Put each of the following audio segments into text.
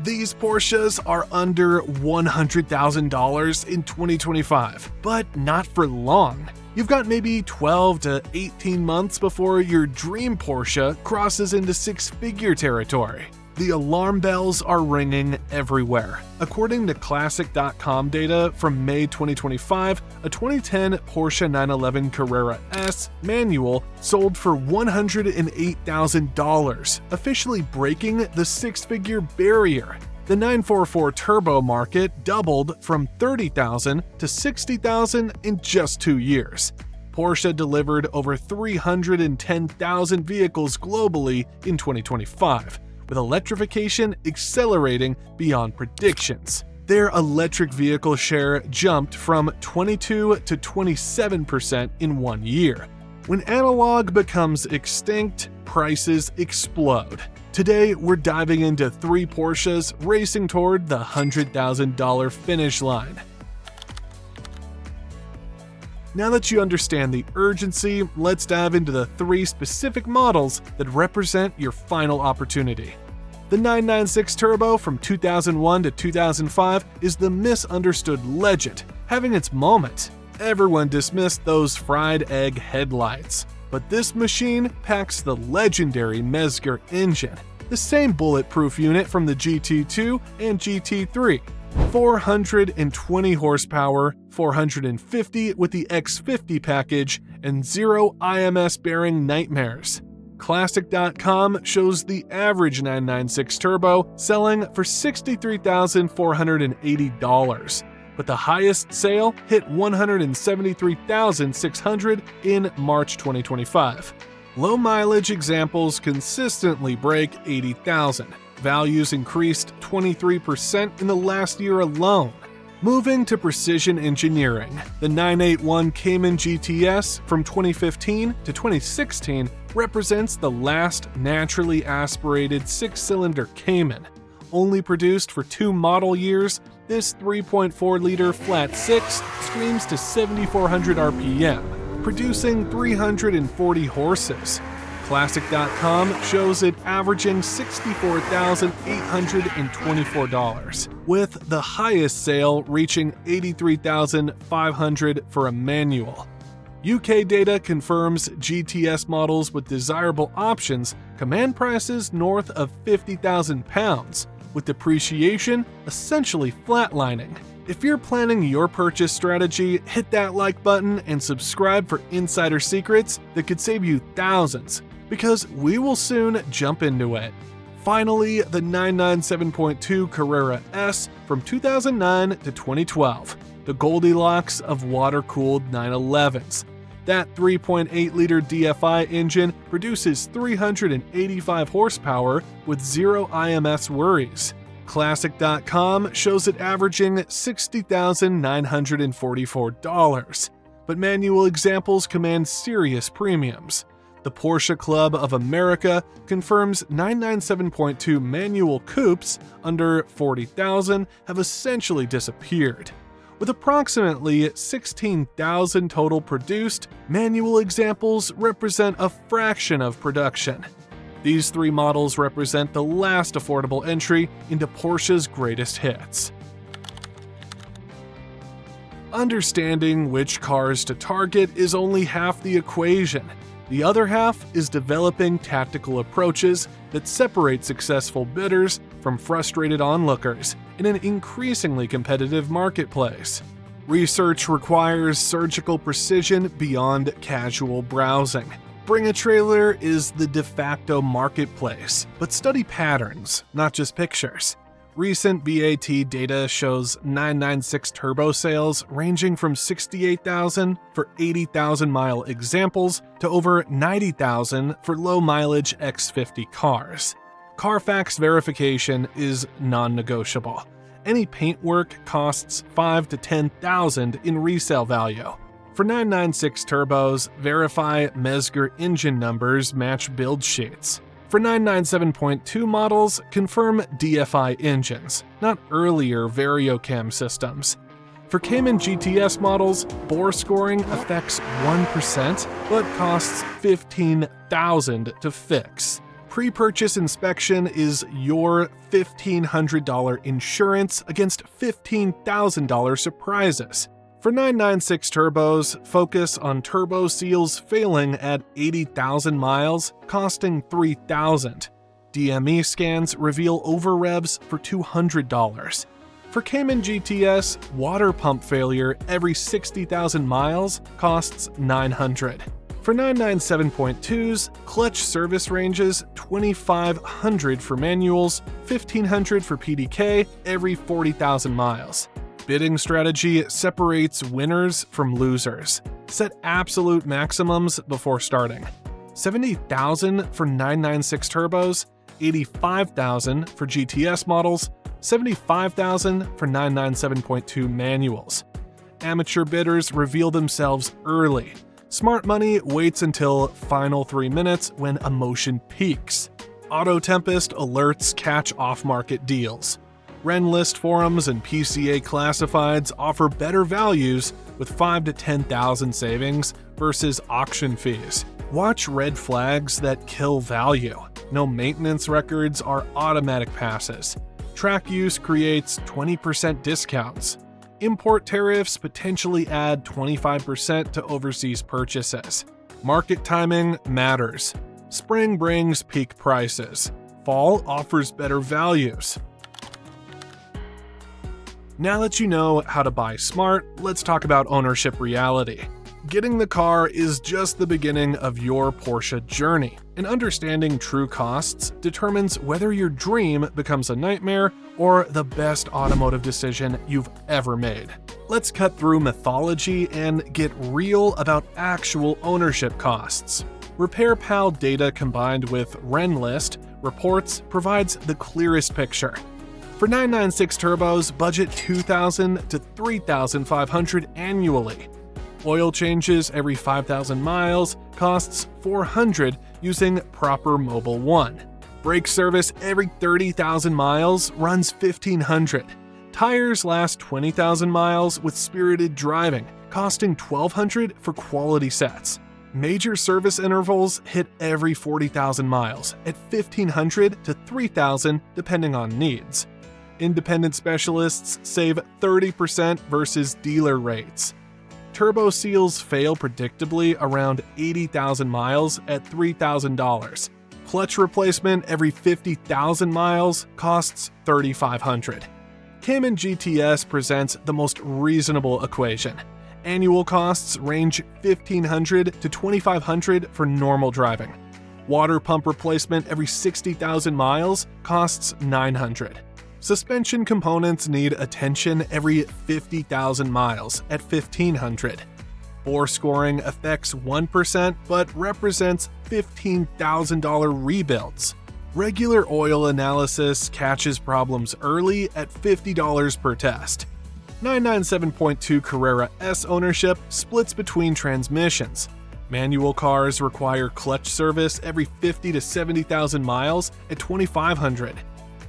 These Porsches are under $100,000 in 2025, but not for long. You've got maybe 12 to 18 months before your dream Porsche crosses into six-figure territory. The alarm bells are ringing everywhere. According to Classic.com data from May 2025, a 2010 Porsche 911 Carrera S manual sold for $108,000, officially breaking the six-figure barrier. The 944 Turbo market doubled from $30,000 to $60,000 in just 2 years. Porsche delivered over 310,000 vehicles globally in 2025. With electrification accelerating beyond predictions. Their electric vehicle share jumped from 22 to 27% in 1 year. When analog becomes extinct, prices explode. Today, we're diving into 3 Porsches racing toward the $100,000 finish line. Now that you understand the urgency, let's dive into the 3 specific models that represent your final opportunity. The 996 Turbo from 2001 to 2005 is the misunderstood legend, having its moment. Everyone dismissed those fried egg headlights, but this machine packs the legendary Mezger engine, the same bulletproof unit from the GT2 and GT3. 420 horsepower, 450 with the X50 package, and 0 IMS bearing nightmares. Classic.com shows the average 996 Turbo selling for $63,480, but the highest sale hit $173,600 in March 2025. Low mileage examples consistently break 80,000. Values increased 23% in the last year alone. Moving to precision engineering, the 981 Cayman GTS from 2015 to 2016 represents the last naturally aspirated 6-cylinder Cayman. Only produced for 2 model years, this 3.4-liter flat 6 screams to 7,400 RPM, producing 340 horses. Classic.com shows it averaging $64,824, with the highest sale reaching $83,500 for a manual. UK data confirms GTS models with desirable options command prices north of £50,000, with depreciation essentially flatlining. If you're planning your purchase strategy, hit that like button and subscribe for insider secrets that could save you thousands, because we will soon jump into it. Finally, the 997.2 Carrera S from 2009 to 2012, the Goldilocks of water-cooled 911s. That 3.8-liter DFI engine produces 385 horsepower with 0 IMS worries. Classic.com shows it averaging $60,944, but manual examples command serious premiums. The Porsche Club of America confirms 997.2 manual coupes under $40,000 have essentially disappeared. With approximately 16,000 total produced, manual examples represent a fraction of production. These 3 models represent the last affordable entry into Porsche's greatest hits. Understanding which cars to target is only half the equation. The other half is developing tactical approaches that separate successful bidders from frustrated onlookers in an increasingly competitive marketplace. Research requires surgical precision beyond casual browsing. Bring a Trailer is the de facto marketplace, but study patterns, not just pictures. Recent BAT data shows 996 Turbo sales ranging from 68,000 for 80,000-mile examples to over 90,000 for low-mileage X50 cars. Carfax verification is non-negotiable. Any paintwork costs $5,000 to $10,000 in resale value. For 996 Turbos, verify Mezger engine numbers match build sheets. For 997.2 models, confirm DFI engines, not earlier VarioCam systems. For Cayman GTS models, bore scoring affects 1%, but costs $15,000 to fix. Pre-purchase inspection is your $1,500 insurance against $15,000 surprises. For 996 turbos, focus on turbo seals failing at 80,000 miles, costing $3,000. DME scans reveal over revs for $200. For Cayman GTS, water pump failure every 60,000 miles costs $900. For 997.2s, clutch service ranges $2,500 for manuals, $1,500 for PDK every 40,000 miles. Bidding strategy separates winners from losers. Set absolute maximums before starting. $70,000 for 996 turbos, $85,000 for GTS models, $75,000 for 997.2 manuals. Amateur bidders reveal themselves early. Smart money waits until final 3 minutes when emotion peaks. Auto Tempest alerts catch off-market deals. Renlist forums and PCA classifieds offer better values with 5,000 to 10,000 savings versus auction fees. Watch red flags that kill value. No maintenance records are automatic passes. Track use creates 20% discounts. Import tariffs potentially add 25% to overseas purchases. Market timing matters. Spring brings peak prices. Fall offers better values. Now that you know how to buy smart, let's talk about ownership reality. Getting the car is just the beginning of your Porsche journey, and understanding true costs determines whether your dream becomes a nightmare or the best automotive decision you've ever made. Let's cut through mythology and get real about actual ownership costs. RepairPal data combined with Renlist reports provides the clearest picture. For 996 turbos, budget $2,000 to $3,500 annually. Oil changes every 5,000 miles costs $400 using proper Mobile One. Brake service every 30,000 miles runs $1,500. Tires last 20,000 miles with spirited driving, costing $1,200 for quality sets. Major service intervals hit every 40,000 miles at $1,500 to $3,000 depending on needs. Independent specialists save 30% versus dealer rates. Turbo seals fail predictably around 80,000 miles at $3,000. Clutch replacement every 50,000 miles costs $3,500. Cayman GTS presents the most reasonable equation. Annual costs range $1,500 to $2,500 for normal driving. Water pump replacement every 60,000 miles costs $900. Suspension components need attention every 50,000 miles at $1,500. Bore scoring affects 1% but represents $15,000 rebuilds. Regular oil analysis catches problems early at $50 per test. 997.2 Carrera S ownership splits between transmissions. Manual cars require clutch service every 50 to 70,000 miles at $2,500.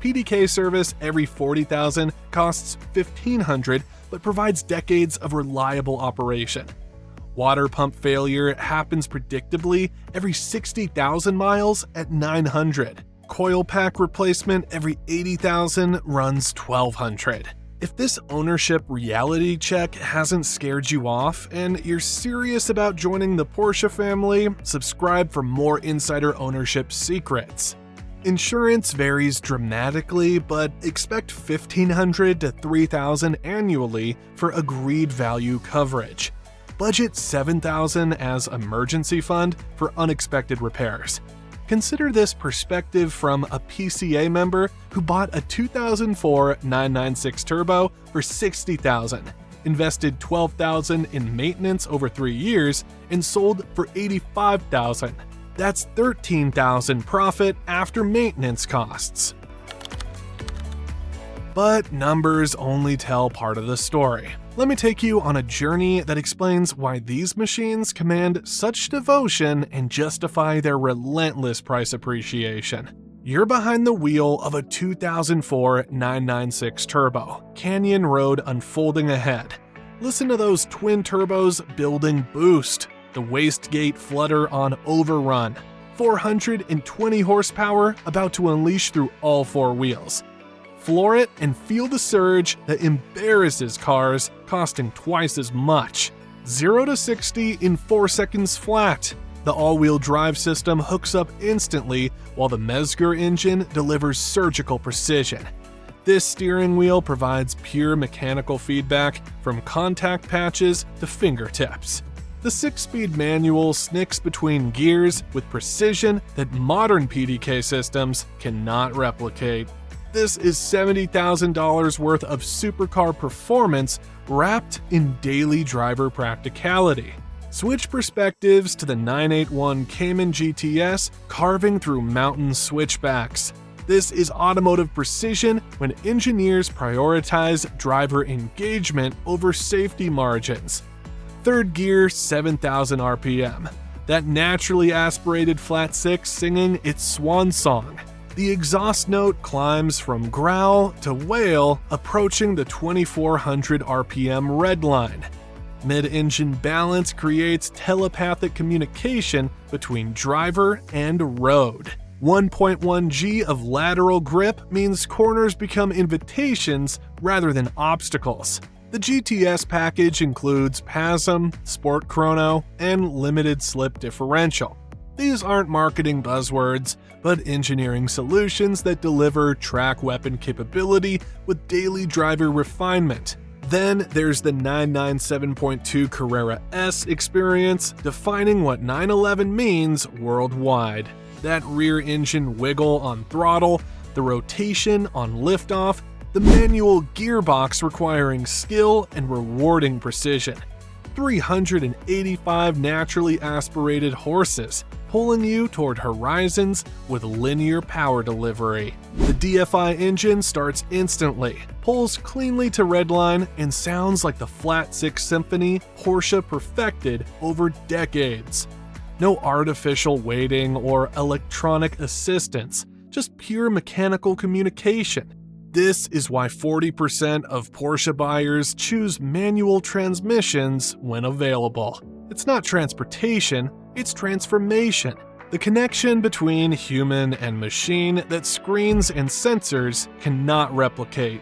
PDK service every 40,000 costs $1,500 but provides decades of reliable operation. Water pump failure happens predictably every 60,000 miles at $900. Coil pack replacement every 80,000 runs $1,200. If this ownership reality check hasn't scared you off and you're serious about joining the Porsche family, subscribe for more insider ownership secrets. Insurance varies dramatically, but expect $1,500 to $3,000 annually for agreed value coverage. Budget $7,000 as emergency fund for unexpected repairs. Consider this perspective from a PCA member who bought a 2004 996 Turbo for $60,000, invested $12,000 in maintenance over 3 years, and sold for $85,000. That's $13,000 profit after maintenance costs. But numbers only tell part of the story. Let me take you on a journey that explains why these machines command such devotion and justify their relentless price appreciation. You're behind the wheel of a 2004 996 Turbo, Canyon Road unfolding ahead. Listen to those twin turbos building boost, the wastegate flutter on overrun, 420 horsepower about to unleash through all four wheels. Floor it and feel the surge that embarrasses cars costing twice as much. 0 to 60 in 4 seconds flat. The all-wheel drive system hooks up instantly while the Mezger engine delivers surgical precision. This steering wheel provides pure mechanical feedback from contact patches to fingertips. The 6-speed manual snicks between gears with precision that modern PDK systems cannot replicate. This is $70,000 worth of supercar performance wrapped in daily driver practicality. Switch perspectives to the 981 Cayman GTS carving through mountain switchbacks. This is automotive precision when engineers prioritize driver engagement over safety margins. Third gear, 7,000 RPM. That naturally aspirated flat 6 singing its swan song. The exhaust note climbs from growl to wail, approaching the 2,400 RPM redline. Mid-engine balance creates telepathic communication between driver and road. 1.1 G of lateral grip means corners become invitations rather than obstacles. The GTS package includes PASM, Sport Chrono, and Limited Slip Differential. These aren't marketing buzzwords, but engineering solutions that deliver track weapon capability with daily driver refinement. Then there's the 997.2 Carrera S experience, defining what 911 means worldwide. That rear engine wiggle on throttle, the rotation on liftoff, the manual gearbox requiring skill and rewarding precision. 385 naturally aspirated horses, pulling you toward horizons with linear power delivery. The DFI engine starts instantly, pulls cleanly to redline, and sounds like the flat 6 symphony Porsche perfected over decades. No artificial weighting or electronic assistance, just pure mechanical communication. This is why 40% of Porsche buyers choose manual transmissions when available. It's not transportation, it's transformation. The connection between human and machine that screens and sensors cannot replicate.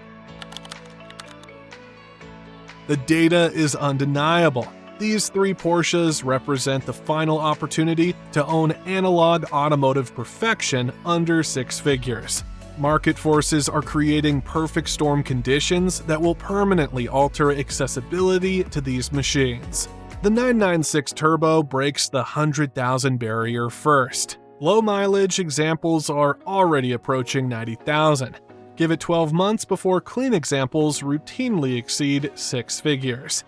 The data is undeniable. These 3 Porsches represent the final opportunity to own analog automotive perfection under 6 figures. Market forces are creating perfect storm conditions that will permanently alter accessibility to these machines. The 996 Turbo breaks the 100,000 barrier first. Low mileage examples are already approaching 90,000. Give it 12 months before clean examples routinely exceed 6 figures.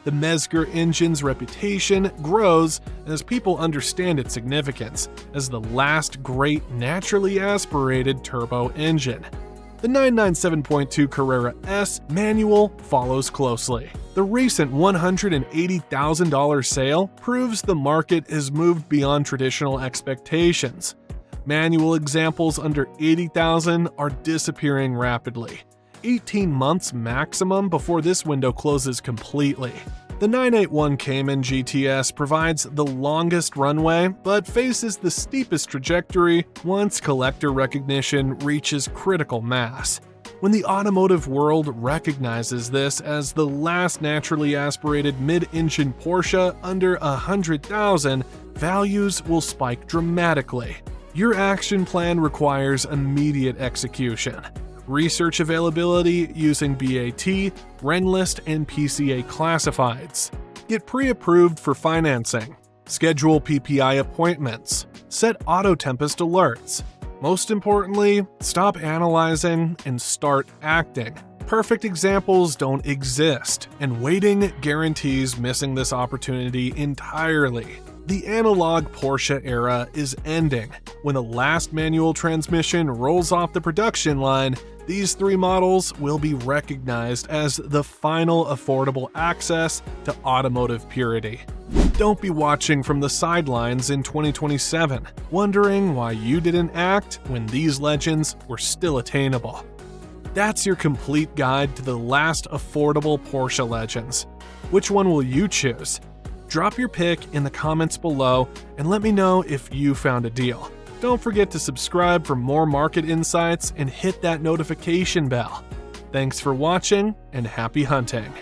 The Mezger engine's reputation grows as people understand its significance as the last great naturally aspirated turbo engine. The 997.2 Carrera S manual follows closely. The recent $180,000 sale proves the market has moved beyond traditional expectations. Manual examples under $80,000 are disappearing rapidly. 18 months maximum before this window closes completely. The 981 Cayman GTS provides the longest runway, but faces the steepest trajectory once collector recognition reaches critical mass. When the automotive world recognizes this as the last naturally aspirated mid-engine Porsche under $100,000, values will spike dramatically. Your action plan requires immediate execution. Research availability using BAT, Renlist, and PCA classifieds. Get pre-approved for financing. Schedule PPI appointments. Set Autotempest alerts. Most importantly, stop analyzing and start acting. Perfect examples don't exist, and waiting guarantees missing this opportunity entirely. The analog Porsche era is ending. When the last manual transmission rolls off the production line, these 3 models will be recognized as the final affordable access to automotive purity. Don't be watching from the sidelines in 2027, wondering why you didn't act when these legends were still attainable. That's your complete guide to the last affordable Porsche legends. Which one will you choose? Drop your pick in the comments below and let me know if you found a deal. Don't forget to subscribe for more market insights and hit that notification bell. Thanks for watching and happy hunting.